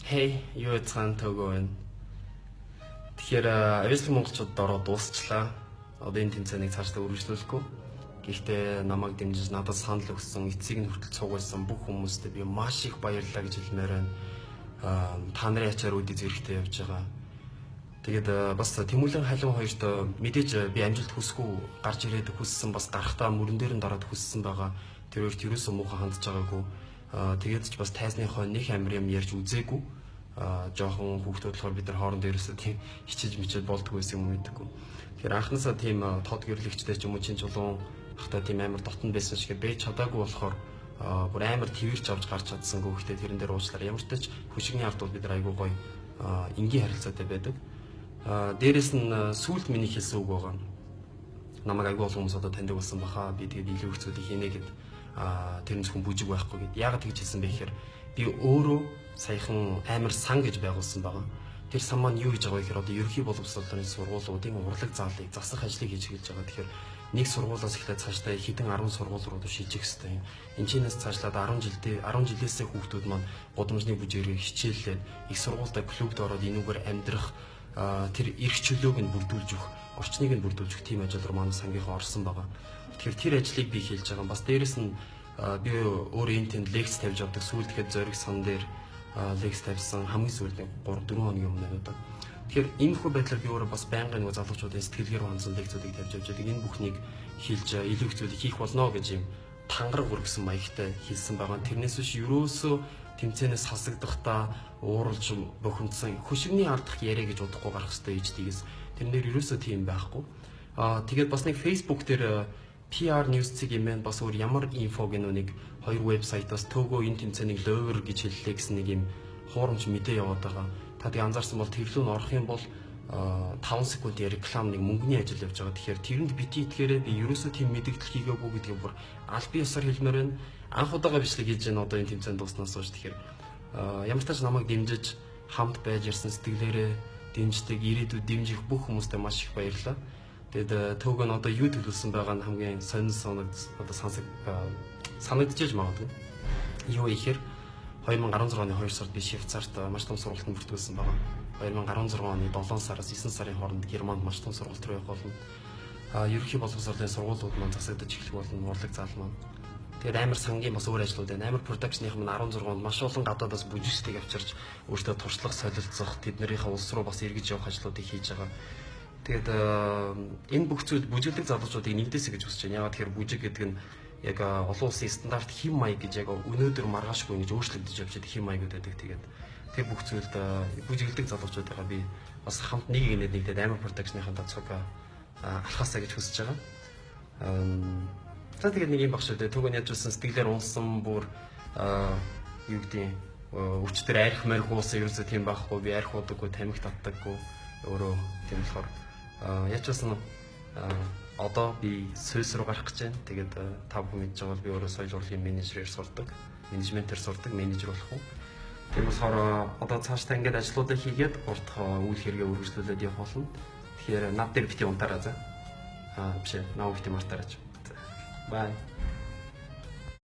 Hey, юу яцхан төгөө байна. Тэгэхээр авиаслын монголчууд ороод дуусчлаа. Одоо энэ тэмцээнийг цаашдаа үргэлжлүүлэхгүй. Гэхдээ намайг дэмжиж надад санал өгсөн, эцсийг нь хүртэл цугуулсан бүх хүмүүстээ би маш их баярлалаа гэж хэлмээр байна. Та нарын ачаар үди зэрэгтэй явж байгаа. Тэгээд бас Тэмүүлэн Халин хоёрт мэдээж би амжилт хүсэхгүй гарч ирээд хүссэн бас гарахтаа мөрөн дээр нь дараад хүссэн байгаа. Тэр өөрт юусэн муухай хандж байгаагүй. Тэгээд ч бас тайзныхоо нэг амир юм ярьж үзээгүй. Жоохон хүүхдүүд болохоор бид нар хоорондоо ерөөсөө тийм хичээж мичээд болдгоо байсан юм мэдээгүй. Тэгэхээр анхнаасаа тийм тод гэрлэгчтэй ч юм уу чин чулуун ахта тийм амар дотн байсан шиг бэж чадаагүй болохоор бүр амар твэрч авч гарч чадсангүй. Гэхдээ тэрэн дээр уучлаар ямар ч тач хөшигний ард бол бид нар айгүй гоё энгийн харилцаатай байдаг. Дээрээс нь сүүлд миний хэлсэн үг байгаа. Намайг айгүй олон хүмүүс одоо таньдаг болсон баха. Би тэгээд илүү их зүйлийг хийнэ гэд тэр нь зөвхөн бүжиг байхгүй гэд. Яагаад тэгж хэлсэн бэ гэхээр би өөрөө саяхан амар сан гэж байгуулсан байгаа. Тэр сан маань юу хийж байгаа вэ гэхээр одоо ерөнхий боловсролын сургуулиудын урлаг заалыг засах ажлыг хийж эхэлж байгаа. Тэгэхээр нэг сургуулиас эхлээд цаашдаа хэдэн 10 сургууль руу шилжих хэрэгтэй юм. Энд чинээс цаашлаад 10 жилээсээ хүүхдүүд маань гудамжны бүжгээр хичээллээд их сургуультай клубд ороод энүүгээр амьдрах тэр эрх чөлөөг нь бүрдүүлж өгөх, орчныг нь бүрдүүлж өгөх тийм ажил руу манай сангийнхаа орсон байгаа. Тэгэхээр тэр ажлыг би хийж байгаа. Бас дээрэс нь би өөрөө энэ тэнд лекц тавьж явдаг. Сүүлд тэгэхээр зориг сан дээр лекц тавьсан хамгийн сүүлийн 3-4 хоногийн өмнө байдаг. Тэгэхээр энэ хүү байдлаар би өөрөө бас байнгын нэг залуучуудын сэтгэлгээр хандсан лекцүүдийг тавьж явж байдаг. Энэ бүхнийг хийлж илүү их зүйлийг хийх болно гэж юм тангараг өргөсөн маягтай хэлсэн байгаа. Тэрнээс биш ерөөсөө тэмцээнээс хасагдахдаа ууралж бохимдсан хөшигний ардах яриа гэж удахгүй гарах хэрэгтэй ээждгийгээс тэрнээр ерөөсөө тийм байхгүй. Тэгээд бас нэг Facebook дээр PR News цэг юм бас өөр ямар инфо гэнэ нэг хоёр вебсайтаас төөгөө энэ тэмцээнийг ловер гэж хэллээ гэсэн нэг юм хуурамч мэдээ яваад байгаа. Та тэгээ анзаарсан бол тэглүү нь орох юм бол 5 секундын реклам нэг мөнгөний ажил явж байгаа. Тэгэхээр тэрэнд бити итгээрээ би ерөөсөө тийм мэдээлэл хийгээгүй гэдгийг бүр аль бие ёсоор хэлмээр байна. Анх удаага бичлэг хийж байна одоо энэ тэмцээнд дууснаас хойш. Тэгэхээр ямар ч тач намайг дэмжиж хамт байж ирсэн сэтгэлээрээ дэмждэг ирээдүйд дэмжих бүх хүмүүстээ маш их баярлалаа. Тэгээд төөгөө нь одоо юу төлөвлөсөн байгаа нь хамгийн санагдчихэж магадгүй. Юу ихээр 2016 оны 2 сард би Швейцарт маш том сургалтанд бүртгүүлсэн байгаа. 2016 оны 7 сараас 9 сарын хооронд Германд маш том сургалт руу явах болно. Ерөнхий боловсролын сургуулиуд маань засагдаж эхлэх болно, урлаг заал маань. Тэгээд амар сангийн бас өөр ажлууд байна. Амар продакшных маань 16 онд маш олон гадаадаас бүжигчдийг авчирч өөртөө туршлага солилцох, тэднэрийнхээ улс руу бас эргэж явах ажлуудыг хийж байгаа. Тэгээд энэ бүх зүйл бүжиглэг залуучуудыг нэгдээсэй гэж хүсэж байна. Яагаад тэгэхээр бүжиг гэдэг нь яг олон улсын стандарт хэм маяг гэж яг өнөөдөр маргаашгүй ингэж өөрчлөгдөж явж байгаа хэм маягуд байдаг. Тэгээд тэр бүх зүйлд бүжиглдэг залуучуудаа би бас хамт нэг нэгдээд амар продакшныхаа тацог алхаасаа гэж хүсэж байгаа. За тэгээд нэг юм багш үү. Түүгээр яаж болсон сэтгэлээр унсан бүр юу гэдэг өчтөр арх марх уусан ерөөсөө тийм байхгүй. Би арх уудаггүй, тамхи татдаггүй. Өөрөө тийм болохоор яаж болсон одоо би Сүйс руу гарах гэж байна. Тэгээд та бүхэн мэдж байгаа бол би өөрөө соёл урлагийн менежерээр сурдаг. Менежментээр сурдаг, менежер болох уу. Тийм болохоор одоо цаашдаа ингээд ажлуудаа хийгээд урт үйл хэрэгээ үргэлжлүүлээд явах болно. Тэгэхээр над дээр бити унтаараа за. Биш ээ, наа бити мартаараач. Bye.